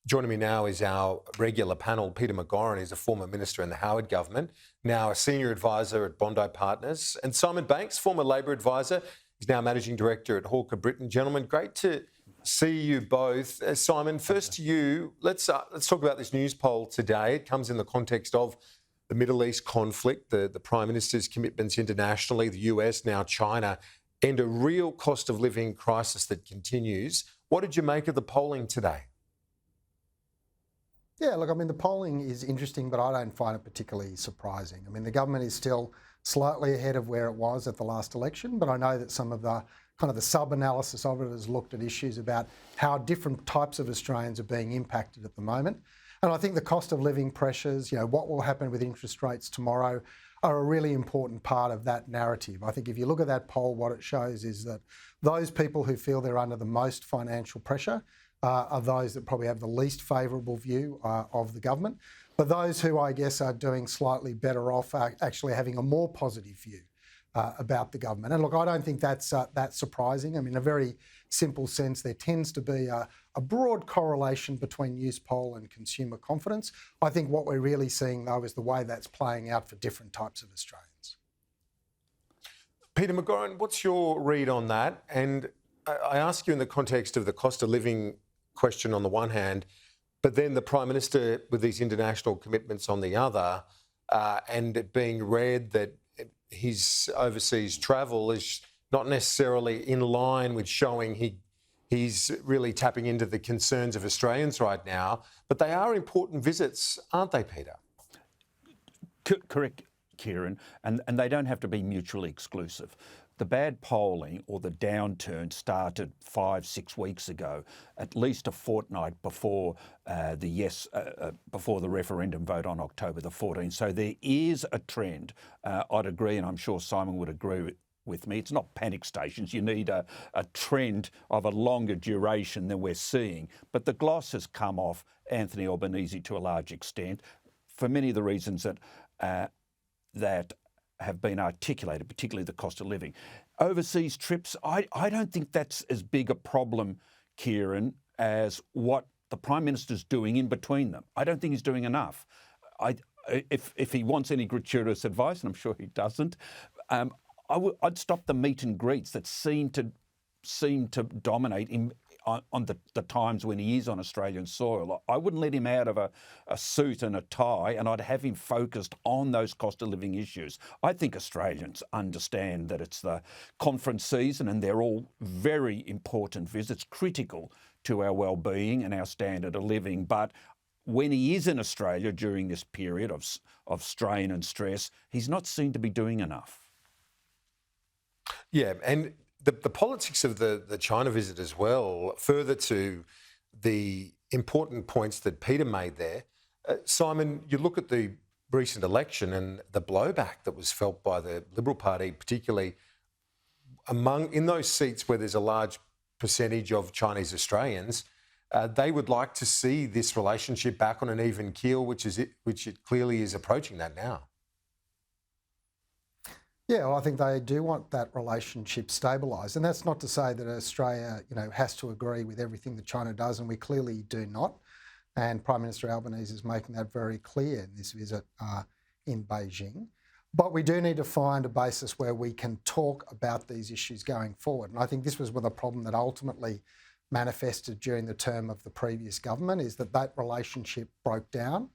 Joining me now is our regular panel. Peter McGauran is a former minister in the Howard government, now a senior advisor at Bondi Partners. And Simon Banks, former Labor advisor, is now managing director at Hawker Britain. Gentlemen, great to see you both. Simon, first to you. Let's talk about this Newspoll today. It comes in the context of the Middle East conflict, the Prime Minister's commitments internationally, the US, now China, and a real cost of living crisis that continues. What did you make of the polling today? Yeah, look, I mean, the polling is interesting, but I don't find it particularly surprising. I mean, the government is still slightly ahead of where it was at the last election, but I know that some of the kind of the sub-analysis of it has looked at issues about how different types of Australians are being impacted at the moment. And I think the cost of living pressures, what will happen with interest rates tomorrow are a really important part of that narrative. I think if you look at that poll, what it shows is that those people who feel they're under the most financial pressure are those that probably have the least favourable view of the government. But those who, I guess, are doing slightly better off are actually having a more positive view about the government. And look, I don't think that's surprising. I mean, in a very simple sense, there tends to be a broad correlation between Newspoll and consumer confidence. I think what we're really seeing, though, is the way that's playing out for different types of Australians. Peter McGauran, what's your read on that? And I ask you in the context of the cost of living question on the one hand, but then the Prime Minister with these international commitments on the other, and it being read that his overseas travel is not necessarily in line with showing he's really tapping into the concerns of Australians right now, but they are important visits, aren't they, Peter? Correct, Kieran, and they don't have to be mutually exclusive. The bad polling or the downturn started 5-6 weeks ago, at least a fortnight before before the referendum vote on October the 14th. So there is a trend. I'd agree, and I'm sure Simon would agree with me. It's not panic stations. You need a trend of a longer duration than we're seeing. But the gloss has come off Anthony Albanese to a large extent for many of the reasons that have been articulated, particularly the cost of living. Overseas trips, I don't think that's as big a problem, Kieran, as what the Prime Minister's doing in between them. I don't think he's doing enough. If he wants any gratuitous advice, and I'm sure he doesn't, I'd stop the meet and greets that seem to dominate on the times when he is on Australian soil. I wouldn't let him out of a suit and a tie, and I'd have him focused on those cost of living issues. I think Australians understand that it's the conference season and they're all very important visits, critical to our well-being and our standard of living. But when he is in Australia during this period of strain and stress, he's not seen to be doing enough. Yeah, and the politics of the China visit as well, further to the important points that Peter made there. Simon, you look at the recent election and the blowback that was felt by the Liberal Party, particularly in those seats where there's a large percentage of Chinese Australians. They would like to see this relationship back on an even keel, which it clearly is approaching that now. Yeah, well, I think they do want that relationship stabilised. And that's not to say that Australia, has to agree with everything that China does, and we clearly do not. And Prime Minister Albanese is making that very clear in this visit in Beijing. But we do need to find a basis where we can talk about these issues going forward. And I think this was the problem that ultimately manifested during the term of the previous government, is that relationship broke down.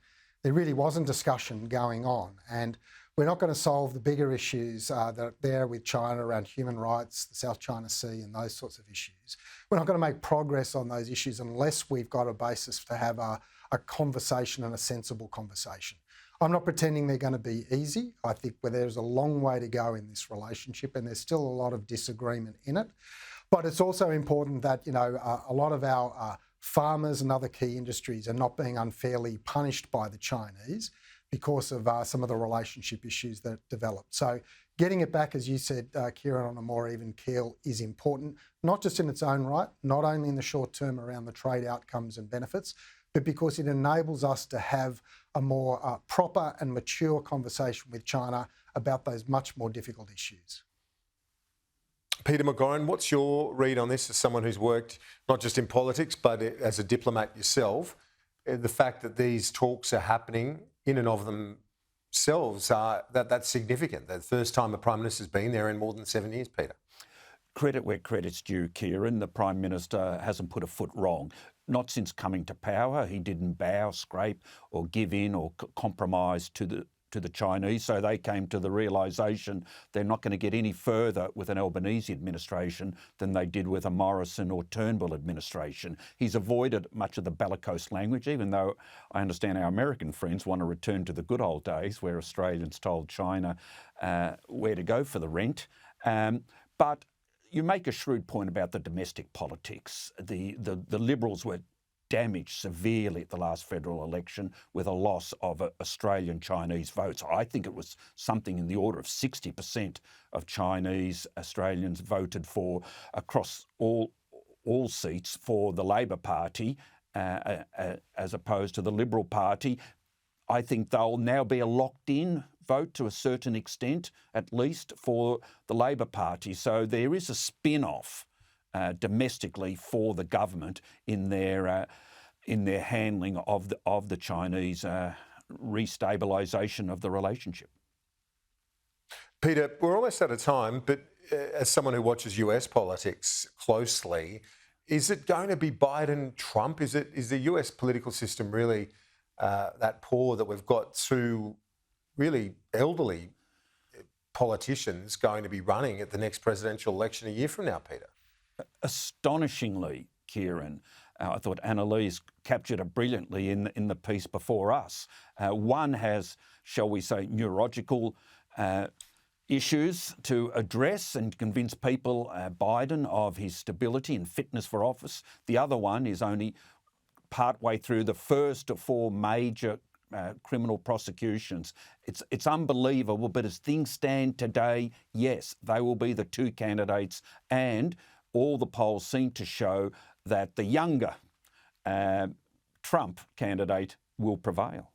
There really wasn't discussion going on. And we're not going to solve the bigger issues that are there with China around human rights, the South China Sea and those sorts of issues. We're not going to make progress on those issues unless we've got a basis to have a conversation and a sensible conversation. I'm not pretending they're going to be easy. I think there's a long way to go in this relationship and there's still a lot of disagreement in it. But it's also important that, a lot of our farmers and other key industries are not being unfairly punished by the Chinese because of some of the relationship issues that developed. So getting it back, as you said, Kieran, on a more even keel is important, not just in its own right, not only in the short term around the trade outcomes and benefits, but because it enables us to have a more proper and mature conversation with China about those much more difficult issues. Peter McGauran, what's your read on this as someone who's worked not just in politics, but as a diplomat yourself? the fact that these talks are happening in and of themselves, that's significant. The first time a Prime Minister's been there in more than 7 years, Peter. Credit where credit's due, Kieran. The Prime Minister hasn't put a foot wrong. Not since coming to power. He didn't bow, scrape or give in or compromise to the Chinese, so they came to the realisation they're not going to get any further with an Albanese administration than they did with a Morrison or Turnbull administration. He's avoided much of the bellicose language, even though I understand our American friends want to return to the good old days where Australians told China where to go for the rent. But you make a shrewd point about the domestic politics. The Liberals were damaged severely at the last federal election with a loss of Australian Chinese votes. I think it was something in the order of 60% of Chinese Australians voted for across all seats for the Labor Party as opposed to the Liberal Party. I think they'll now be a locked-in vote to a certain extent, at least for the Labor Party. So there is a spin-off domestically for the government in their handling of the Chinese re-stabilisation of the relationship. Peter, we're almost out of time, but as someone who watches US politics closely, is it going to be Biden-Trump? Is the US political system really that poor that we've got two really elderly politicians going to be running at the next presidential election a year from now, Peter? Astonishingly, Kieran, I thought Annalise captured it brilliantly in the piece before us. One has, shall we say, neurological issues to address and convince people, Biden, of his stability and fitness for office. The other one is only partway through the first of four major criminal prosecutions. It's unbelievable, but as things stand today, yes, they will be the two candidates, and all the polls seem to show that the younger Trump candidate will prevail.